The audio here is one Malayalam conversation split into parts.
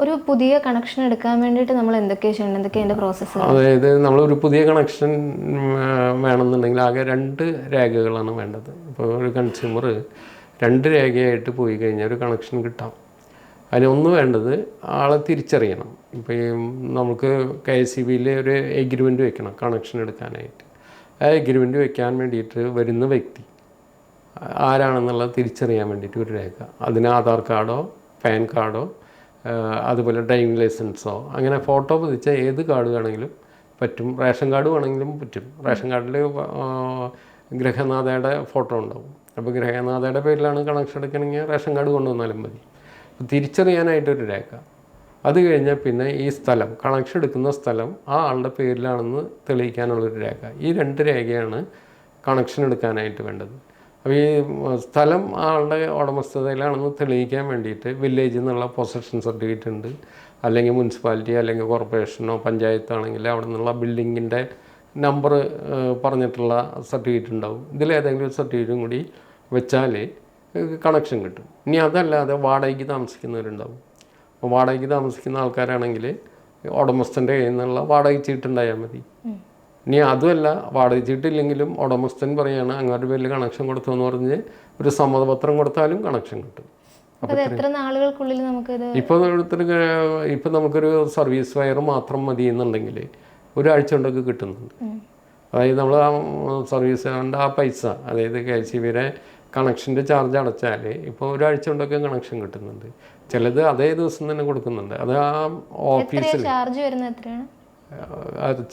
ഒരു പുതിയ കണക്ഷൻ എടുക്കാൻ വേണ്ടിയിട്ട് നമ്മൾ എന്തൊക്കെയാണ് ചെയ്യേണ്ടത്, എന്തൊക്കെയാണ് അതിൻ്റെ പ്രോസസ്സ്? അതായത് നമ്മളൊരു പുതിയ കണക്ഷൻ വേണമെന്നുണ്ടെങ്കിൽ ആകെ 2 രേഖകളാണ് വേണ്ടത്. ഇപ്പോൾ ഒരു കൺസ്യൂമർ 2 രേഖയായിട്ട് പോയി കഴിഞ്ഞാൽ ഒരു കണക്ഷൻ കിട്ടാം. അതിനൊന്ന് വേണ്ടത് ആളെ തിരിച്ചറിയണം. ഇപ്പോൾ ഈ നമുക്ക് KSEBയിൽ ഒരു എഗ്രിമെൻറ്റ് വെക്കണം കണക്ഷൻ എടുക്കാനായിട്ട്. ആ എഗ്രിമെൻറ്റ് വെക്കാൻ വേണ്ടിയിട്ട് വരുന്ന വ്യക്തി ആരാണെന്നുള്ളത് തിരിച്ചറിയാൻ വേണ്ടിയിട്ട് ഒരു രേഖ. അതിന് ആധാർ കാർഡോ പാൻ കാർഡോ അതുപോലെ ഡ്രൈവിംഗ് ലൈസൻസോ അങ്ങനെ ഫോട്ടോ പതിച്ച ഏത് കാർഡ് വേണമെങ്കിലും പറ്റും. റേഷൻ കാർഡ് വേണമെങ്കിലും പറ്റും. റേഷൻ കാർഡിൽ ഗൃഹനാഥയുടെ ഫോട്ടോ ഉണ്ടാവും. അപ്പോൾ ഗൃഹനാഥയുടെ പേരിലാണ് കണക്ഷൻ എടുക്കണമെങ്കിൽ റേഷൻ കാർഡ് കൊണ്ടുവന്നാലും മതി. തിരിച്ചറിയാനായിട്ടൊരു രേഖ. അത് കഴിഞ്ഞാൽ പിന്നെ ഈ സ്ഥലം, കണക്ഷൻ എടുക്കുന്ന സ്ഥലം ആ ആളുടെ പേരിലാണെന്ന് തെളിയിക്കാനുള്ളൊരു രേഖ. ഈ 2 രേഖയാണ് കണക്ഷൻ എടുക്കാനായിട്ട് വേണ്ടത്. അപ്പോൾ ഈ സ്ഥലം ആളുടെ ഉടമസ്ഥതയിലാണെന്ന് തെളിയിക്കാൻ വേണ്ടിയിട്ട് വില്ലേജിൽ നിന്നുള്ള പൊസഷൻ സർട്ടിഫിക്കറ്റ് ഉണ്ട്, അല്ലെങ്കിൽ മുനിസിപ്പാലിറ്റി അല്ലെങ്കിൽ കോർപ്പറേഷനോ പഞ്ചായത്താണെങ്കിൽ അവിടെ നിന്നുള്ള ബിൽഡിങ്ങിൻ്റെ നമ്പർ പറഞ്ഞിട്ടുള്ള സർട്ടിഫിക്കറ്റ് ഉണ്ടാവും. ഇതിലേതെങ്കിലും ഒരു സർട്ടിഫിക്കറ്റും കൂടി വെച്ചാൽ കണക്ഷൻ കിട്ടും. ഇനി അതല്ലാതെ വാടകയ്ക്ക് താമസിക്കുന്നവരുണ്ടാവും. അപ്പോൾ വാടകയ്ക്ക് താമസിക്കുന്ന ആൾക്കാരാണെങ്കിൽ ഉടമസ്ഥൻ്റെ കയ്യിൽ നിന്നുള്ള വാടക ചീട്ടുണ്ടായാൽ മതി. ഇനി അതുമല്ല, വാടക ചീട്ടില്ലെങ്കിലും ഉടമസ്ഥൻ പറയുകയാണ് അങ്ങോട്ട് പേരിൽ കണക്ഷൻ കൊടുത്തു എന്ന് പറഞ്ഞ് ഒരു സമ്മതപത്രം കൊടുത്താലും കണക്ഷൻ കിട്ടും. ഇപ്പോൾ നമുക്കൊരു സർവീസ് വയർ മാത്രം മതി എന്നുണ്ടെങ്കിൽ ഒരാഴ്ച കൊണ്ടൊക്കെ കിട്ടുന്നുണ്ട്. അതായത് നമ്മൾ ആ സർവീസ് വയറിൻ്റെ ആ പൈസ, അതായത് KSEBയുടെ കണക്ഷൻ്റെ ചാർജ് അടച്ചാൽ ഇപ്പോൾ ഒരാഴ്ച കൊണ്ടൊക്കെ കണക്ഷൻ കിട്ടുന്നുണ്ട്. ചിലത് അതേ ദിവസം തന്നെ കൊടുക്കുന്നുണ്ട്. അത് ആ ഓഫീസിൽ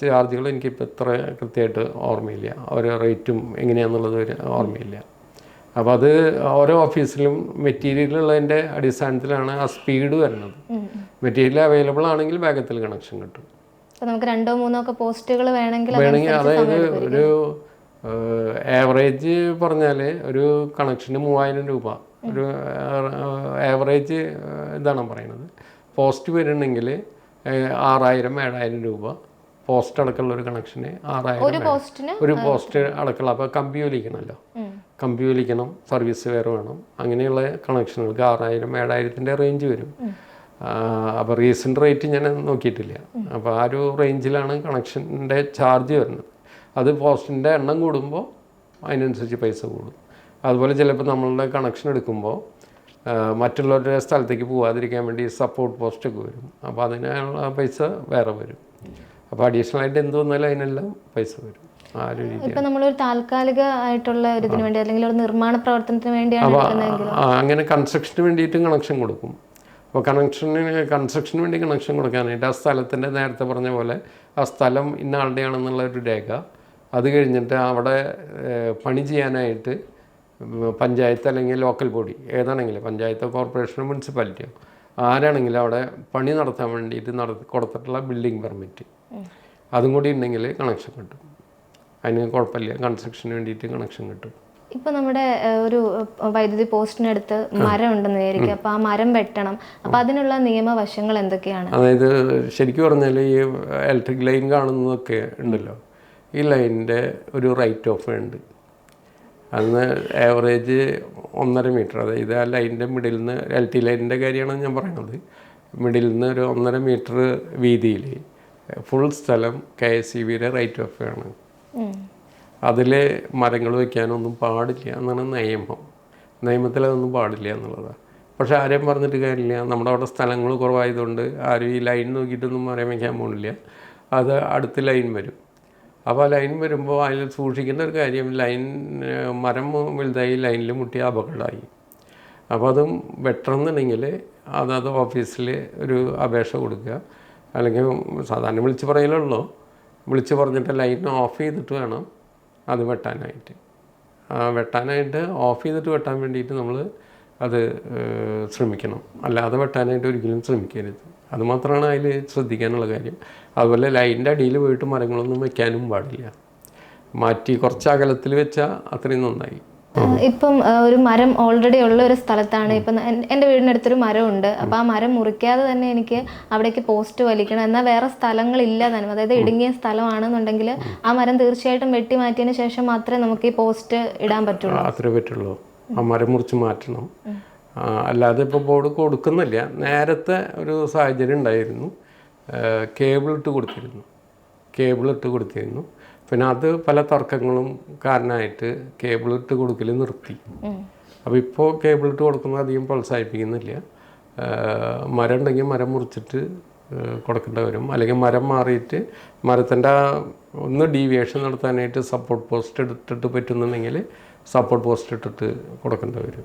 ചാർജുകൾ എനിക്കിപ്പോൾ ഇത്ര കൃത്യമായിട്ട് ഓർമ്മയില്ല. ഓരോ റേറ്റും എങ്ങനെയാണെന്നുള്ളത് ഓർമ്മയില്ല. അപ്പോൾ അത് ഓരോ ഓഫീസിലും മെറ്റീരിയലുള്ളതിൻ്റെ അടിസ്ഥാനത്തിലാണ് ആ സ്പീഡ് വരുന്നത്. മെറ്റീരിയൽ അവൈലബിൾ ആണെങ്കിൽ വേഗത്തിൽ കണക്ഷൻ കിട്ടും. നമുക്ക് 2-3 ഒക്കെ പോസ്റ്റുകൾ വേണമെങ്കിൽ അതായത് ഒരു ആവറേജ് പറഞ്ഞാൽ ഒരു കണക്ഷന് 3000 രൂപ ഒരു ആവറേജ് ഇതാണ് പറയുന്നത്. പോസ്റ്റ് വരുന്നുണ്ടെങ്കിൽ 6000-7000 രൂപ പോസ്റ്റ് അടക്കമുള്ള ഒരു കണക്ഷന് 6000 ഒരു പോസ്റ്റ് അടക്കമുള്ള. അപ്പോൾ കമ്പി വലിക്കണമല്ലോ, കമ്പി വലിക്കണം, സർവീസ് വെയർ വേണം. അങ്ങനെയുള്ള കണക്ഷനുകൾക്ക് 6000-7000ൻ്റെ റേഞ്ച് വരും. അപ്പോൾ റീസെൻ്റ് റേറ്റ് ഞാൻ നോക്കിയിട്ടില്ല. അപ്പോൾ ആ ഒരു റേഞ്ചിലാണ് കണക്ഷൻ്റെ ചാർജ് വരുന്നത്. അത് പോസ്റ്റിൻ്റെ എണ്ണം കൂടുമ്പോൾ അതിനനുസരിച്ച് പൈസ കൂടും. അതുപോലെ ചിലപ്പോൾ നമ്മളുടെ കണക്ഷൻ എടുക്കുമ്പോൾ മറ്റുള്ളവരുടെ സ്ഥലത്തേക്ക് പോകാതിരിക്കാൻ വേണ്ടി സപ്പോർട്ട് പോസ്റ്റൊക്കെ വരും. അപ്പോൾ അതിനുള്ള പൈസ വേറെ വരും. അപ്പോൾ അഡീഷണൽ ആയിട്ട് എന്ത് വന്നാലും അതിനെല്ലാം പൈസ വരും. ആ ഒരു രീതി. ഇപ്പം നമ്മളൊരു താൽക്കാലിക ആയിട്ടുള്ള ഒരു ഇതിന് വേണ്ടി അല്ലെങ്കിൽ ഒരു നിർമ്മാണ പ്രവർത്തനത്തിന് വേണ്ടിയാണ് അങ്ങനെ കൺസ്ട്രക്ഷന് വേണ്ടിയിട്ട് കണക്ഷൻ കൊടുക്കും. അപ്പോൾ കൺസ്ട്രക്ഷന് വേണ്ടി കണക്ഷൻ കൊടുക്കാനായിട്ട് ആ സ്ഥലത്തിൻ്റെ നേരത്തെ പറഞ്ഞ പോലെ ആ സ്ഥലം ഇന്ന ആളുടെയാണെന്നുള്ള ഒരു രേഖ. അത് കഴിഞ്ഞിട്ട് അവിടെ പണി ചെയ്യാനായിട്ട് പഞ്ചായത്ത് അല്ലെങ്കിൽ ലോക്കൽ ബോഡി ഏതാണെങ്കിലും പഞ്ചായത്തോ കോർപ്പറേഷനോ മുനിസിപ്പാലിറ്റിയോ ആരാണെങ്കിലും അവിടെ പണി നടത്താൻ വേണ്ടിയിട്ട് കൊടുത്തിട്ടുള്ള ബിൽഡിംഗ് പെർമിറ്റ് അതും കൂടി ഉണ്ടെങ്കിൽ കണക്ഷൻ കിട്ടും. അതിന് കുഴപ്പമില്ല, കൺസ്ട്രക്ഷന് വേണ്ടിയിട്ട് കണക്ഷൻ കിട്ടും. ഇപ്പം നമ്മുടെ ഒരു വൈദ്യുതി പോസ്റ്റിനടുത്ത് മരം ഉണ്ടെന്ന് വിചാരിക്കുക. അപ്പോൾ ആ മരം വെട്ടണം. അപ്പോൾ അതിനുള്ള നിയമവശങ്ങൾ എന്തൊക്കെയാണ്? അതായത് ശരിക്കും പറഞ്ഞാൽ ഈ ഇലക്ട്രിക് ലൈൻ കാണുന്നതൊക്കെ ഉണ്ടല്ലോ, ഈ ലൈനിൻ്റെ ഒരു റൈറ്റ് ഓഫ് വേ ഉണ്ട്. അന്ന് ആവറേജ് 1.5 മീറ്റർ, അതായത് ആ ലൈനിൻ്റെ മിഡിൽ നിന്ന് LT ലൈനിൻ്റെ കാര്യമാണ് ഞാൻ പറയുന്നത്. മിഡിൽ നിന്ന് ഒരു 1.5 മീറ്റർ വീതിയിൽ ഫുൾ സ്ഥലം KSEBയുടെ റൈറ്റ് ഓഫ് വേ ആണ്. അതിൽ മരങ്ങൾ വയ്ക്കാനൊന്നും പാടില്ല എന്നാണ് നിയമത്തിൽ അതൊന്നും പാടില്ല എന്നുള്ളതാണ്. പക്ഷേ ആരെയും പറഞ്ഞിട്ട് കാര്യമില്ല. നമ്മുടെ അവിടെ സ്ഥലങ്ങൾ കുറവായതുകൊണ്ട് ആരും ഈ ലൈൻ നോക്കിയിട്ടൊന്നും മരം വയ്ക്കാൻ പോകുന്നില്ല. അത് അടുത്ത് ലൈൻ വരും. അപ്പോൾ ആ ലൈൻ വരുമ്പോൾ അതിൽ സൂക്ഷിക്കേണ്ട ഒരു കാര്യം, മരം വലുതായി ലൈനിൽ മുട്ടിയ അപകടമായി. അപ്പോൾ അതും വെട്ടണമെന്നുണ്ടെങ്കിൽ അതത് ഓഫീസിൽ ഒരു അപേക്ഷ കൊടുക്കുക. അല്ലെങ്കിൽ സാധാരണ വിളിച്ച് പറയലുള്ളൂ, വിളിച്ച് പറഞ്ഞിട്ട് ലൈൻ ഓഫ് ചെയ്തിട്ട് വേണം അത് വെട്ടാനായിട്ട്. ഓഫ് ചെയ്തിട്ട് വെട്ടാൻ വേണ്ടിയിട്ട് നമ്മൾ അത് ശ്രമിക്കണം. അല്ലാതെ വെട്ടാനായിട്ട് ഒരിക്കലും ശ്രമിക്കരുത്. അതുമാത്രമാണ് അതിൽ ശ്രദ്ധിക്കാനുള്ള കാര്യം. അതുപോലെ ലൈനിൻ്റെ അടിയിൽ പോയിട്ട് മരങ്ങളൊന്നും വെക്കാനും പാടില്ല. മാറ്റി കുറച്ച് അകലത്തിൽ വെച്ചാൽ അത്രയും നന്നായി. ഇപ്പം ഒരു മരം ഓൾറെഡി ഉള്ള ഒരു സ്ഥലത്താണ്. ഇപ്പം എൻ്റെ വീടിനടുത്തൊരു മരമുണ്ട്. അപ്പോൾ ആ മരം മുറിക്കാതെ തന്നെ എനിക്ക് അവിടേക്ക് പോസ്റ്റ് വലിക്കണം. എന്നാൽ വേറെ സ്ഥലങ്ങളില്ല തന്നെ, അതായത് ഇടുങ്ങിയ സ്ഥലമാണെന്നുണ്ടെങ്കിൽ ആ മരം തീർച്ചയായിട്ടും വെട്ടി മാറ്റിയതിന് ശേഷം മാത്രമേ നമുക്ക് ഈ പോസ്റ്റ് ഇടാൻ പറ്റുള്ളൂ. അത്രേ പറ്റുള്ളൂ. ആ മരം മുറിച്ച് മാറ്റണം. അല്ലാതെ ഇപ്പോൾ ബോർഡ് കൊടുക്കുന്നില്ല. നേരത്തെ ഒരു സാഹചര്യം ഉണ്ടായിരുന്നു, കേബിൾ ഇട്ട് കൊടുത്തിരുന്നു. പിന്നെ അത് പല തർക്കങ്ങളും കാരണമായിട്ട് കേബിൾ ഇട്ട് കൊടുക്കൽ നിർത്തി. അപ്പോൾ ഇപ്പോൾ കേബിൾ ഇട്ട് കൊടുക്കുന്നത് അധികം പ്രോത്സാഹിപ്പിക്കുന്നില്ല. മരം ഉണ്ടെങ്കിൽ മരം മുറിച്ചിട്ട് കൊടുക്കേണ്ടി വരും, അല്ലെങ്കിൽ മരം മാറിയിട്ട് മരത്തിൻ്റെ ഒന്ന് ഡീവിയേഷൻ നടത്താനായിട്ട് സപ്പോർട്ട് പോസ്റ്റ് ഇട്ടിട്ട് പറ്റുന്നുണ്ടെങ്കിൽ സപ്പോർട്ട് പോസ്റ്റ് ഇട്ടിട്ട് കൊടുക്കേണ്ടി വരും.